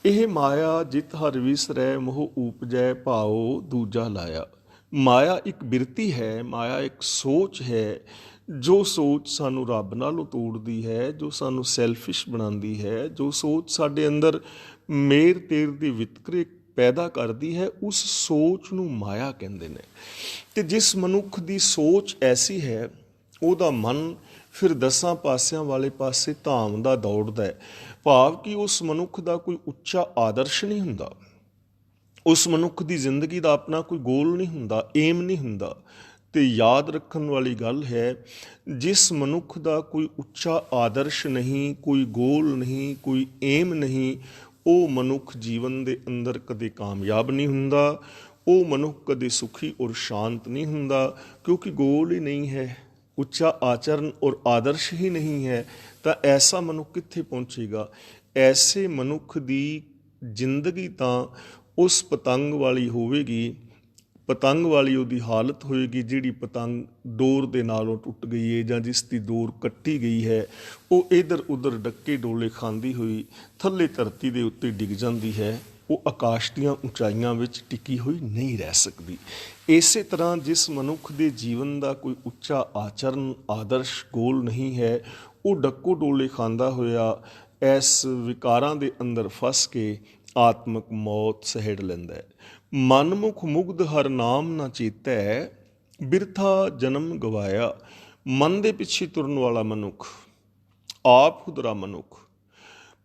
A: ਇਹ ਮਾਇਆ ਜਿਤ ਹਰਿ ਵਿਸਰੈ ਮੋਹ ਊਪਜੈ ਭਾਉ ਦੂਜਾ ਲਾਇਆ। ਮਾਇਆ ਇੱਕ ਬਿਰਤੀ ਹੈ, ਮਾਇਆ ਇੱਕ ਸੋਚ ਹੈ, ਜੋ ਸੋਚ ਸਾਨੂੰ ਰੱਬ ਨਾਲੋਂ ਤੋੜਦੀ ਹੈ, ਜੋ ਸਾਨੂੰ ਸੈਲਫਿਸ਼ ਬਣਾਉਂਦੀ ਹੈ, ਜੋ ਸੋਚ ਸਾਡੇ ਅੰਦਰ ਮੇਰ ਤੇਰ ਦੇ ਵਿਤਕਰੇ ਪੈਦਾ ਕਰਦੀ ਹੈ, ਉਸ ਸੋਚ ਨੂੰ ਮਾਇਆ ਕਹਿੰਦੇ ਨੇ। ਅਤੇ ਜਿਸ ਮਨੁੱਖ ਦੀ ਸੋਚ ਐਸੀ ਹੈ, ਉਹਦਾ ਮਨ ਫਿਰ ਦਸਾਂ ਪਾਸਿਆਂ ਵਾਲੇ ਪਾਸੇ ਧਾਮਦਾ ਦੌੜਦਾ ਹੈ। ਭਾਵ ਕਿ ਉਸ ਮਨੁੱਖ ਦਾ ਕੋਈ ਉੱਚਾ ਆਦਰਸ਼ ਨਹੀਂ ਹੁੰਦਾ, ਉਸ ਮਨੁੱਖ ਦੀ ਜ਼ਿੰਦਗੀ ਦਾ ਆਪਣਾ ਕੋਈ ਗੋਲ ਨਹੀਂ ਹੁੰਦਾ, ਏਮ ਨਹੀਂ ਹੁੰਦਾ। ਅਤੇ ਯਾਦ ਰੱਖਣ ਵਾਲੀ ਗੱਲ ਹੈ, ਜਿਸ ਮਨੁੱਖ ਦਾ ਕੋਈ ਉੱਚਾ ਆਦਰਸ਼ ਨਹੀਂ, ਕੋਈ ਗੋਲ ਨਹੀਂ, ਕੋਈ ਏਮ ਨਹੀਂ, ਉਹ ਮਨੁੱਖ ਜੀਵਨ ਦੇ ਅੰਦਰ ਕਦੇ ਕਾਮਯਾਬ ਨਹੀਂ ਹੁੰਦਾ। ਉਹ ਮਨੁੱਖ ਕਦੇ ਸੁਖੀ ਔਰ ਸ਼ਾਂਤ ਨਹੀਂ ਹੁੰਦਾ, ਕਿਉਂਕਿ ਗੋਲ ਹੀ ਨਹੀਂ ਹੈ, ਉੱਚਾ ਆਚਰਨ ਔਰ ਆਦਰਸ਼ ਹੀ ਨਹੀਂ ਹੈ। ਤਾਂ ਐਸਾ ਮਨੁੱਖ ਕਿੱਥੇ ਪਹੁੰਚੇਗਾ? ਐਸੇ ਮਨੁੱਖ ਦੀ ਜ਼ਿੰਦਗੀ ਤਾਂ ਉਸ ਪਤੰਗ ਵਾਲੀ ਹੋਵੇਗੀ, ਪਤੰਗ ਵਾਲੀ ਉਹਦੀ ਹਾਲਤ ਹੋਏਗੀ ਜਿਹੜੀ ਪਤੰਗ ਡੋਰ ਦੇ ਨਾਲੋਂ ਟੁੱਟ ਗਈ ਹੈ, ਜਾਂ ਜਿਸ ਦੀ ਡੋਰ ਕੱਟੀ ਗਈ ਹੈ। ਉਹ ਇੱਧਰ ਉੱਧਰ ਡੱਕੇ ਡੋਲੇ ਖਾਂਦੀ ਹੋਈ ਥੱਲੇ ਧਰਤੀ ਦੇ ਉੱਤੇ ਡਿੱਗ ਜਾਂਦੀ ਹੈ। ਉਹ ਆਕਾਸ਼ ਦੀਆਂ ਉਚਾਈਆਂ ਵਿੱਚ ਟਿਕੀ ਹੋਈ ਨਹੀਂ ਰਹਿ ਸਕਦੀ। ਇਸੇ ਤਰ੍ਹਾਂ ਜਿਸ ਮਨੁੱਖ ਦੇ ਜੀਵਨ ਦਾ ਕੋਈ ਉੱਚਾ ਆਚਰਨ, ਆਦਰਸ਼, ਗੋਲ ਨਹੀਂ ਹੈ, ਉਹ ਡੱਕੋ ਡੋਲੇ ਖਾਂਦਾ ਹੋਇਆ ਇਸ ਵਿਕਾਰਾਂ ਦੇ ਅੰਦਰ ਫਸ ਕੇ ਆਤਮਕ ਮੌਤ ਸਹਿੜ ਲੈਂਦਾ ਹੈ। ਮਨਮੁਖ ਮੁਗਧ ਹਰ ਨਾਮ ਨਾ ਚੇਤੈ, ਬਿਰਥਾ ਜਨਮ ਗਵਾਇਆ। ਮਨ ਦੇ ਪਿੱਛੇ ਤੁਰਨ ਵਾਲਾ ਮਨੁੱਖ, ਆਪ ਖੁਦਰਾ ਮਨੁੱਖ,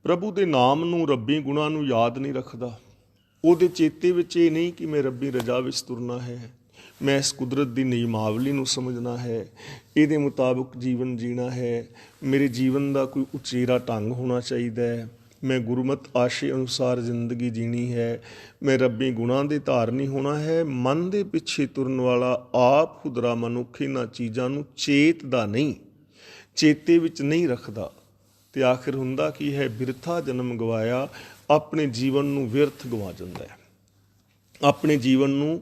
A: ਪ੍ਰਭੂ ਦੇ ਨਾਮ ਨੂੰ, ਰੱਬੀ ਗੁਣਾਂ ਨੂੰ ਯਾਦ ਨਹੀਂ ਰੱਖਦਾ। ਉਹਦੇ ਚੇਤੇ ਵਿੱਚ ਇਹ ਨਹੀਂ ਕਿ ਮੈਂ ਰੱਬੀ ਰਜਾ ਵਿੱਚ ਤੁਰਨਾ ਹੈ, ਮੈਂ ਇਸ ਕੁਦਰਤ ਦੀ ਨਿਯਮਾਵਲੀ ਨੂੰ ਸਮਝਣਾ ਹੈ, ਇਹਦੇ ਮੁਤਾਬਕ ਜੀਵਨ ਜੀਣਾ ਹੈ, ਮੇਰੇ ਜੀਵਨ ਦਾ ਕੋਈ ਉਚੇਰਾ ਢੰਗ ਹੋਣਾ ਚਾਹੀਦਾ ਹੈ, ਮੈਂ ਗੁਰਮਤ ਆਸ਼ੇ ਅਨੁਸਾਰ ਜ਼ਿੰਦਗੀ ਜੀਣੀ ਹੈ, ਮੈਂ ਰੱਬੀ ਗੁਣਾਂ ਦੇ ਧਾਰਨੀ ਹੋਣਾ ਹੈ। ਮਨ ਦੇ ਪਿੱਛੇ ਤੁਰਨ ਵਾਲਾ ਆਪ ਖੁਦਰਾ ਮਨੁੱਖ ਇਹਨਾਂ ਚੀਜ਼ਾਂ ਨੂੰ ਚੇਤਦਾ ਨਹੀਂ, ਚੇਤੇ ਵਿੱਚ ਨਹੀਂ ਰੱਖਦਾ, ਅਤੇ ਆਖਿਰ ਹੁੰਦਾ ਕੀ ਹੈ? ਬਿਰਥਾ ਜਨਮ ਗਵਾਇਆ। ਆਪਣੇ ਜੀਵਨ ਨੂੰ ਵਿਅਰਥ ਗਵਾ ਜਾਂਦਾ ਹੈ, ਆਪਣੇ ਜੀਵਨ ਨੂੰ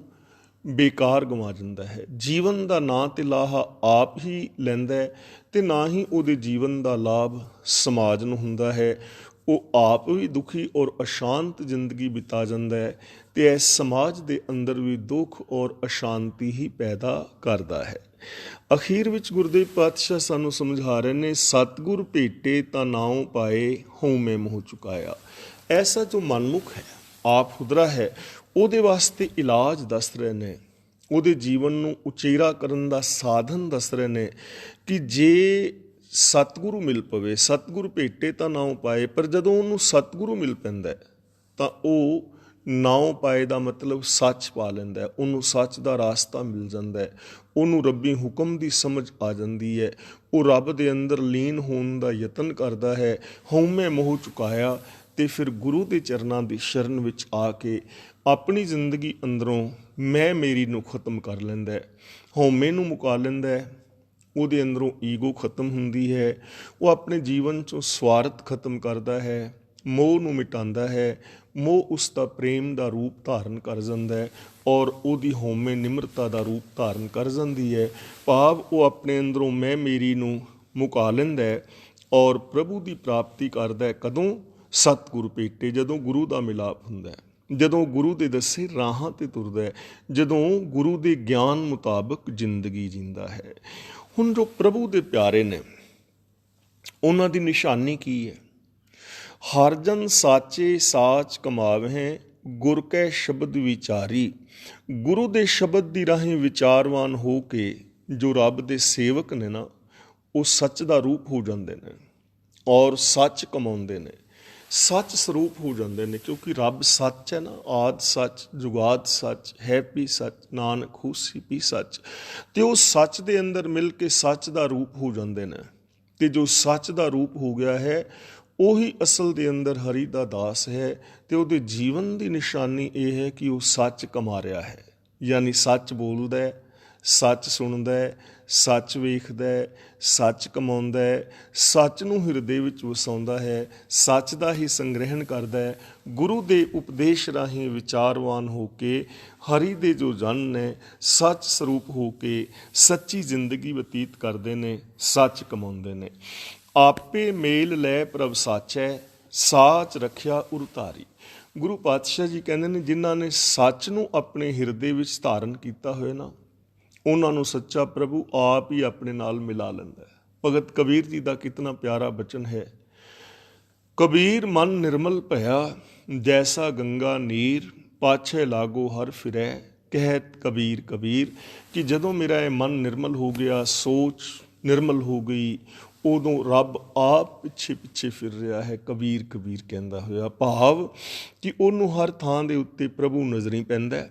A: ਬੇਕਾਰ ਗਵਾ ਜਾਂਦਾ ਹੈ। ਜੀਵਨ ਦਾ ਨਾਂ ਤੇ ਲਾਹਾ ਆਪ ਹੀ ਲੈਂਦਾ ਹੈ, ਅਤੇ ਨਾ ਹੀ ਉਹਦੇ ਜੀਵਨ ਦਾ ਲਾਭ ਸਮਾਜ ਨੂੰ ਹੁੰਦਾ ਹੈ। ਉਹ ਆਪ ਵੀ ਦੁਖੀ ਔਰ ਅਸ਼ਾਂਤ ਜ਼ਿੰਦਗੀ ਬਿਤਾ ਜਾਂਦਾ ਹੈ, ਅਤੇ ਇਸ ਸਮਾਜ ਦੇ ਅੰਦਰ ਵੀ ਦੁੱਖ ਔਰ ਅਸ਼ਾਂਤੀ ਹੀ ਪੈਦਾ ਕਰਦਾ ਹੈ। ਅਖੀਰ ਵਿੱਚ ਗੁਰਦੇਵ ਪਾਤਸ਼ਾਹ ਸਾਨੂੰ ਸਮਝਾ ਰਹੇ ਨੇ, ਸਤਿਗੁਰ ਭੇਟੇ ਤਾਂ ਨਾਉ ਪਾਏ, ਹਉਮੈ ਮੋਹ ਚੁਕਾਇਆ। ਐਸਾ ਜੋ ਮਨਮੁਖ ਹੈ, ਆਪ ਖੁਦਰਾ ਹੈ, ਉਹਦੇ ਵਾਸਤੇ ਇਲਾਜ ਦੱਸ ਰਹੇ ਨੇ, ਉਹਦੇ ਜੀਵਨ ਨੂੰ ਉਚੇਰਾ ਕਰਨ ਦਾ ਸਾਧਨ ਦੱਸ ਰਹੇ ਨੇ ਕਿ ਜੇ ਸਤਿਗੁਰੂ ਮਿਲ ਪਵੇ, ਸਤਿਗੁਰੂ ਭੇਟੇ ਤਾਂ ਨਾਉ ਪਾਏ। ਪਰ ਜਦੋਂ ਉਹਨੂੰ ਸਤਿਗੁਰੂ ਮਿਲ ਪੈਂਦਾ ਤਾਂ ਉਹ ਨਾਉ ਪਾਏ ਦਾ ਮਤਲਬ ਸੱਚ ਪਾ ਲੈਂਦਾ, ਉਹਨੂੰ ਸੱਚ ਦਾ ਰਾਸਤਾ ਮਿਲ ਜਾਂਦਾ, ਉਹਨੂੰ ਰੱਬੀ ਹੁਕਮ ਦੀ ਸਮਝ ਆ ਜਾਂਦੀ ਹੈ, ਉਹ ਰੱਬ ਦੇ ਅੰਦਰ ਲੀਨ ਹੋਣ ਦਾ ਯਤਨ ਕਰਦਾ ਹੈ। ਹਉਮੈ ਮੋਹ ਚੁਕਾਇਆ, ਅਤੇ ਫਿਰ ਗੁਰੂ ਦੇ ਚਰਨਾਂ ਦੀ ਸ਼ਰਨ ਵਿੱਚ ਆ ਕੇ ਆਪਣੀ ਜ਼ਿੰਦਗੀ ਅੰਦਰੋਂ ਮੈਂ ਮੇਰੀ ਨੂੰ ਖਤਮ ਕਰ ਲੈਂਦਾ, ਹਉਮੈ ਨੂੰ ਮੁਕਾ ਲੈਂਦਾ, ਉਹਦੇ ਅੰਦਰੋਂ ਈਗੋ ਖਤਮ ਹੁੰਦੀ ਹੈ, ਉਹ ਆਪਣੇ ਜੀਵਨ 'ਚੋਂ ਸਵਾਰਥ ਖਤਮ ਕਰਦਾ ਹੈ, ਮੋਹ ਨੂੰ ਮਿਟਾਉਂਦਾ ਹੈ। ਮੋਹ ਉਸ ਦਾ ਪ੍ਰੇਮ ਦਾ ਰੂਪ ਧਾਰਨ ਕਰ ਜਾਂਦਾ ਹੈ, ਔਰ ਉਹਦੀ ਹਉਮੈ ਨਿਮਰਤਾ ਦਾ ਰੂਪ ਧਾਰਨ ਕਰ ਜਾਂਦੀ ਹੈ। ਭਾਵ ਉਹ ਆਪਣੇ ਅੰਦਰੋਂ ਮੈਂ ਮੇਰੀ ਨੂੰ ਮੁਕਾ ਲੈਂਦਾ ਹੈ, ਔਰ ਪ੍ਰਭੂ ਦੀ ਪ੍ਰਾਪਤੀ ਕਰਦਾ ਹੈ। ਕਦੋਂ? ਸਤਿਗੁਰ ਭੇਟੇ, ਜਦੋਂ ਗੁਰੂ ਦਾ ਮਿਲਾਪ ਹੁੰਦਾ ਹੈ, ਜਦੋਂ ਗੁਰੂ ਦੇ ਦੱਸੇ ਰਾਹਾਂ 'ਤੇ ਤੁਰਦਾ ਹੈ, ਜਦੋਂ ਗੁਰੂ ਦੇ ਗਿਆਨ ਮੁਤਾਬਕ ਜ਼ਿੰਦਗੀ ਜੀਂਦਾ ਹੈ। ਹੁਣ ਜੋ ਪ੍ਰਭੂ ਦੇ ਪਿਆਰੇ ਨੇ, ਉਹਨਾਂ ਦੀ ਨਿਸ਼ਾਨੀ ਕੀ ਹੈ? ਹਰ ਜਨ ਸਾਚੇ ਸਾਚ ਕਮਾਵਹਿ, ਗੁਰ ਕੈ ਸ਼ਬਦ ਵਿਚਾਰੀ। ਗੁਰੂ ਦੇ ਸ਼ਬਦ ਦੀ ਰਾਹੀਂ ਵਿਚਾਰਵਾਨ ਹੋ ਕੇ ਜੋ ਰੱਬ ਦੇ ਸੇਵਕ ਨੇ ਨਾ, ਉਹ ਸੱਚ ਦਾ ਰੂਪ ਹੋ ਜਾਂਦੇ ਨੇ ਔਰ ਸੱਚ ਕਮਾਉਂਦੇ ਨੇ, ਸੱਚ ਸਰੂਪ ਹੋ ਜਾਂਦੇ ਨੇ, ਕਿਉਂਕਿ ਰੱਬ ਸੱਚ ਹੈ ਨਾ। ਆਦ ਸੱਚ, ਜੁਗਾਦ ਸੱਚ, ਹੈ ਵੀ ਸੱਚ, ਨਾਨਕ ਹੋਸੀ ਵੀ ਸੱਚ। ਅਤੇ ਉਹ ਸੱਚ ਦੇ ਅੰਦਰ ਮਿਲ ਕੇ ਸੱਚ ਦਾ ਰੂਪ ਹੋ ਜਾਂਦੇ ਨੇ, ਅਤੇ ਜੋ ਸੱਚ ਦਾ ਰੂਪ ਹੋ ਗਿਆ ਹੈ ਉਹੀ ਅਸਲ ਦੇ ਅੰਦਰ ਹਰੀ ਦਾ ਦਾਸ ਹੈ। ਅਤੇ ਉਹਦੇ ਜੀਵਨ ਦੀ ਨਿਸ਼ਾਨੀ ਇਹ ਹੈ ਕਿ ਉਹ ਸੱਚ ਕਮਾ ਰਿਹਾ ਹੈ, ਯਾਨੀ ਸੱਚ ਬੋਲਦਾ ਹੈ, ਸੱਚ ਸੁਣਦਾ ਹੈ, ਸੱਚ ਵੇਖਦਾ ਹੈ, ਸੱਚ ਕਮਾਉਂਦਾ ਹੈ, ਸੱਚ ਨੂੰ ਹਿਰਦੇ ਵਿੱਚ ਵਸਾਉਂਦਾ ਹੈ, ਸੱਚ ਦਾ ਹੀ ਸੰਗ੍ਰਹਿਣ ਕਰਦਾ ਹੈ। ਗੁਰੂ ਦੇ ਉਪਦੇਸ਼ ਰਾਹੀਂ ਵਿਚਾਰਵਾਨ ਹੋ ਕੇ ਹਰੀ ਦੇ ਜੋ ਜਨ ਨੇ ਸੱਚ ਸਰੂਪ ਹੋ ਕੇ ਸੱਚੀ ਜ਼ਿੰਦਗੀ ਬਤੀਤ ਕਰਦੇ ਨੇ, ਸੱਚ ਕਮਾਉਂਦੇ ਨੇ। ਆਪੇ ਮੇਲ ਲੈ ਪ੍ਰਭ ਸਾਚੈ, ਸਾਚ ਰੱਖਿਆ ਉਰ ਧਾਰੀ। ਗੁਰੂ ਪਾਤਸ਼ਾਹ ਜੀ ਕਹਿੰਦੇ ਨੇ, ਜਿਨ੍ਹਾਂ ਨੇ ਸੱਚ ਨੂੰ ਆਪਣੇ ਹਿਰਦੇ ਵਿੱਚ ਧਾਰਨ ਕੀਤਾ ਹੋਇਆ ਨਾ, ਉਹਨਾਂ ਨੂੰ ਸੱਚਾ ਪ੍ਰਭੂ ਆਪ ਹੀ ਆਪਣੇ ਨਾਲ ਮਿਲਾ ਲੈਂਦਾ ਹੈ। ਭਗਤ ਕਬੀਰ ਜੀ ਦਾ ਕਿਤਨਾ ਪਿਆਰਾ ਬਚਨ ਹੈ, ਕਬੀਰ ਮਨ ਨਿਰਮਲ ਭਇਆ, ਜੈਸਾ ਗੰਗਾ ਨੀਰ, ਪਾਛੇ ਲਾਗੋ ਹਰ ਫਿਰੈ, ਕਹਿਤ ਕਬੀਰ ਕਬੀਰ। ਕਿ ਜਦੋਂ ਮੇਰਾ ਇਹ ਮਨ ਨਿਰਮਲ ਹੋ ਗਿਆ, ਸੋਚ ਨਿਰਮਲ ਹੋ ਗਈ, ਉਦੋਂ ਰੱਬ ਆਪ ਪਿੱਛੇ ਪਿੱਛੇ ਫਿਰ ਰਿਹਾ ਹੈ, ਕਬੀਰ ਕਬੀਰ ਕਹਿੰਦਾ ਹੋਇਆ। ਭਾਵ ਕਿ ਉਹਨੂੰ ਹਰ ਥਾਂ ਦੇ ਉੱਤੇ ਪ੍ਰਭੂ ਨਜ਼ਰੀ ਪੈਂਦਾ।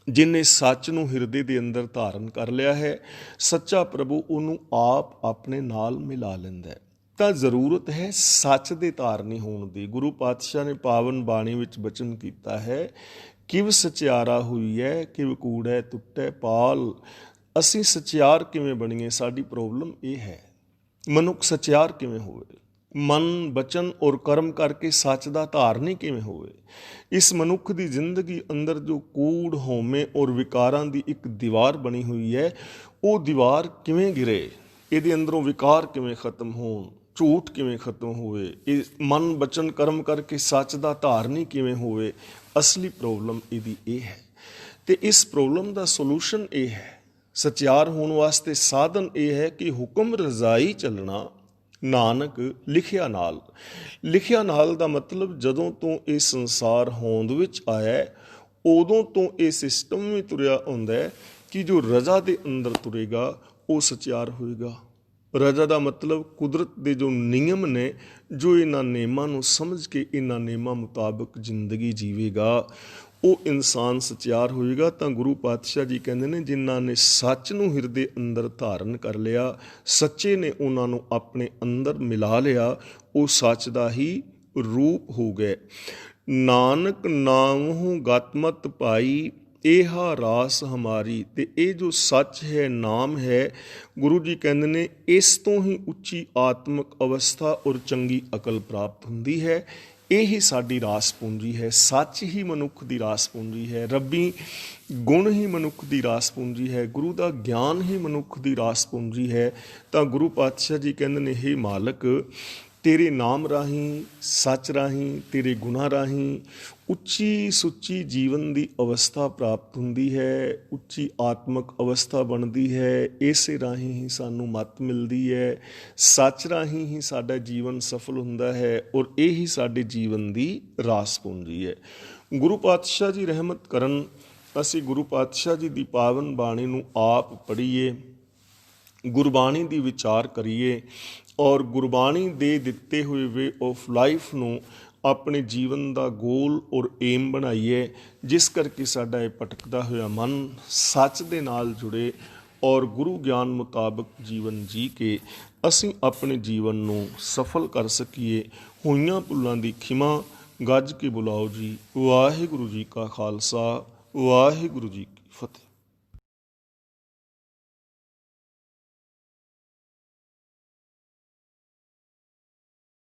A: ਜਿਹਨੇ ਸੱਚ ਨੂੰ ਹਿਰਦੇ ਦੇ ਅੰਦਰ ਧਾਰਨ ਕਰ ਲਿਆ ਹੈ, ਸੱਚਾ ਪ੍ਰਭੂ ਉਹਨੂੰ ਆਪ ਆਪਣੇ ਨਾਲ ਮਿਲਾ ਲੈਂਦਾ। ਤਾਂ ਜ਼ਰੂਰਤ ਹੈ ਸੱਚ ਦੇ ਧਾਰਨੀ ਹੋਣ ਦੀ। ਗੁਰੂ ਪਾਤਸ਼ਾਹ ਨੇ ਪਾਵਨ ਬਾਣੀ ਵਿੱਚ ਬਚਨ ਕੀਤਾ ਹੈ ਕਿਵ ਸਚਿਆਰਾ ਹੋਈ ਹੈ, ਕਿਵ ਕੂੜੈ ਟੁੱਟੈ ਪਾਲ। ਅਸੀਂ ਸਚਿਆਰ ਕਿਵੇਂ ਬਣੀਏ, ਸਾਡੀ ਪ੍ਰੋਬਲਮ ਇਹ ਹੈ। ਮਨੁੱਖ ਸਚਿਆਰ ਕਿਵੇਂ ਹੋਵੇ, ਮਨ ਬਚਨ ਔਰ ਕਰਮ ਕਰਕੇ ਸੱਚ ਦਾ ਧਾਰਨੀ ਕਿਵੇਂ ਹੋਵੇ। ਇਸ ਮਨੁੱਖ ਦੀ ਜ਼ਿੰਦਗੀ ਅੰਦਰ ਜੋ ਕੂੜ ਹਉਮੈ ਔਰ ਵਿਕਾਰਾਂ ਦੀ ਇੱਕ ਦੀਵਾਰ ਬਣੀ ਹੋਈ ਹੈ, ਉਹ ਦੀਵਾਰ ਕਿਵੇਂ ਗਿਰੇ, ਇਹਦੇ ਅੰਦਰੋਂ ਵਿਕਾਰ ਕਿਵੇਂ ਖਤਮ ਹੋਣ, ਝੂਠ ਕਿਵੇਂ ਖਤਮ ਹੋਵੇ, ਇਹ ਮਨ ਬਚਨ ਕਰਮ ਕਰਕੇ ਸੱਚ ਦਾ ਧਾਰਨੀ ਕਿਵੇਂ ਹੋਵੇ। ਅਸਲੀ ਪ੍ਰੋਬਲਮ ਇਹਦੀ ਇਹ ਹੈ। ਅਤੇ ਇਸ ਪ੍ਰੋਬਲਮ ਦਾ ਸੋਲੂਸ਼ਨ ਇਹ ਹੈ, ਸਚਿਆਰ ਹੋਣ ਵਾਸਤੇ ਸਾਧਨ ਇਹ ਹੈ ਕਿ ਹੁਕਮ ਰਜ਼ਾਈ ਚੱਲਣਾ, ਨਾਨਕ ਲਿਖਿਆ ਨਾਲ। ਲਿਖਿਆ ਨਾਲ ਦਾ ਮਤਲਬ ਜਦੋਂ ਤੋਂ ਇਹ ਸੰਸਾਰ ਹੋਂਦ ਵਿੱਚ ਆਇਆ ਉਦੋਂ ਤੋਂ ਇਹ ਸਿਸਟਮ ਵੀ ਤੁਰਿਆ ਹੁੰਦਾ ਹੈ ਕਿ ਜੋ ਰਜ਼ਾ ਦੇ ਅੰਦਰ ਤੁਰੇਗਾ ਉਹ ਸਚਿਆਰ ਹੋਏਗਾ। ਰਜ਼ਾ ਦਾ ਮਤਲਬ ਕੁਦਰਤ ਦੇ ਜੋ ਨਿਯਮ ਨੇ, ਜੋ ਇਹਨਾਂ ਨਿਯਮਾਂ ਨੂੰ ਸਮਝ ਕੇ ਇਹਨਾਂ ਨਿਯਮਾਂ ਮੁਤਾਬਕ ਜ਼ਿੰਦਗੀ ਜੀਵੇਗਾ, ਉਹ ਇਨਸਾਨ ਸਚਿਆਰ ਹੋਏਗਾ। ਤਾਂ ਗੁਰੂ ਪਾਤਸ਼ਾਹ ਜੀ ਕਹਿੰਦੇ ਨੇ, ਜਿਨ੍ਹਾਂ ਨੇ ਸੱਚ ਨੂੰ ਹਿਰਦੇ ਅੰਦਰ ਧਾਰਨ ਕਰ ਲਿਆ, ਸੱਚੇ ਨੇ ਉਹਨਾਂ ਨੂੰ ਆਪਣੇ ਅੰਦਰ ਮਿਲਾ ਲਿਆ, ਉਹ ਸੱਚ ਦਾ ਹੀ ਰੂਪ ਹੋ ਗਏ। ਨਾਨਕ ਨਾਮਹੁ ਗਤਮਤ ਪਾਈ, ਇਹਾ ਰਾਸ ਹਮਾਰੀ। ਅਤੇ ਇਹ ਜੋ ਸੱਚ ਹੈ, ਨਾਮ ਹੈ, ਗੁਰੂ ਜੀ ਕਹਿੰਦੇ ਨੇ ਇਸ ਤੋਂ ਹੀ ਉੱਚੀ ਆਤਮਿਕ ਅਵਸਥਾ ਔਰ ਚੰਗੀ ਅਕਲ ਪ੍ਰਾਪਤ ਹੁੰਦੀ ਹੈ। ਇਹ ਹੀ ਸਾਡੀ ਰਾਸ ਪੂੰਜੀ ਹੈ। ਸੱਚ ਹੀ ਮਨੁੱਖ ਦੀ ਰਾਸ ਪੂੰਜੀ ਹੈ। ਰੱਬੀ ਗੁਣ ਹੀ ਮਨੁੱਖ ਦੀ ਰਾਸ ਪੂੰਜੀ ਹੈ। ਗੁਰੂ ਦਾ ਗਿਆਨ ਹੀ ਮਨੁੱਖ ਦੀ ਰਾਸ ਪੂੰਜੀ ਹੈ। ਤਾਂ ਗੁਰੂ ਪਾਤਸ਼ਾਹ ਜੀ ਕਹਿੰਦੇ ਨੇ, ਹੇ ਮਾਲਕ, ਤੇਰੇ ਨਾਮ ਰਾਹੀਂ, ਸੱਚ ਰਾਹੀਂ, ਤੇਰੇ ਗੁਣਾਂ ਰਾਹੀਂ ਉੱਚੀ ਸੁੱਚੀ ਜੀਵਨ ਦੀ ਅਵਸਥਾ ਪ੍ਰਾਪਤ ਹੁੰਦੀ ਹੈ, ਉੱਚੀ ਆਤਮਿਕ ਅਵਸਥਾ ਬਣਦੀ ਹੈ। ਇਸੇ ਰਾਹੀਂ ਹੀ ਸਾਨੂੰ ਮੱਤ ਮਿਲਦੀ ਹੈ, ਸੱਚ ਰਾਹੀਂ ਹੀ ਸਾਡਾ ਜੀਵਨ ਸਫਲ ਹੁੰਦਾ ਹੈ ਔਰ ਇਹ ਹੀ ਸਾਡੇ ਜੀਵਨ ਦੀ ਰਾਸ ਪੂੰਜੀ ਹੈ। ਗੁਰੂ ਪਾਤਸ਼ਾਹ ਜੀ ਰਹਿਮਤ ਕਰਨ, ਅਸੀਂ ਗੁਰੂ ਪਾਤਸ਼ਾਹ ਜੀ ਦੀ ਪਾਵਨ ਬਾਣੀ ਨੂੰ ਆਪ ਪੜ੍ਹੀਏ, ਗੁਰਬਾਣੀ ਦੀ ਵਿਚਾਰ ਕਰੀਏ ਔਰ ਗੁਰਬਾਣੀ ਦੇ ਦਿੱਤੇ ਹੋਏ ਵੇ ਆਫ ਲਾਈਫ ਨੂੰ ਆਪਣੇ ਜੀਵਨ ਦਾ ਗੋਲ ਔਰ ਏਮ ਬਣਾਈਏ, ਜਿਸ ਕਰਕੇ ਸਾਡਾ ਇਹ ਭਟਕਦਾ ਹੋਇਆ ਮਨ ਸੱਚ ਦੇ ਨਾਲ ਜੁੜੇ ਔਰ ਗੁਰੂ ਗਿਆਨ ਮੁਤਾਬਕ ਜੀਵਨ ਜੀ ਕੇ ਅਸੀਂ ਆਪਣੇ ਜੀਵਨ ਨੂੰ ਸਫਲ ਕਰ ਸਕੀਏ। ਹੋਈਆਂ ਭੁੱਲਾਂ ਦੀ ਖਿਮਾ ਗੱਜ ਕੇ ਬੁਲਾਓ ਜੀ। ਵਾਹਿਗੁਰੂ ਜੀ ਕਾ ਖਾਲਸਾ, ਵਾਹਿਗੁਰੂ ਜੀ ਕੀ ਫਤਿਹ।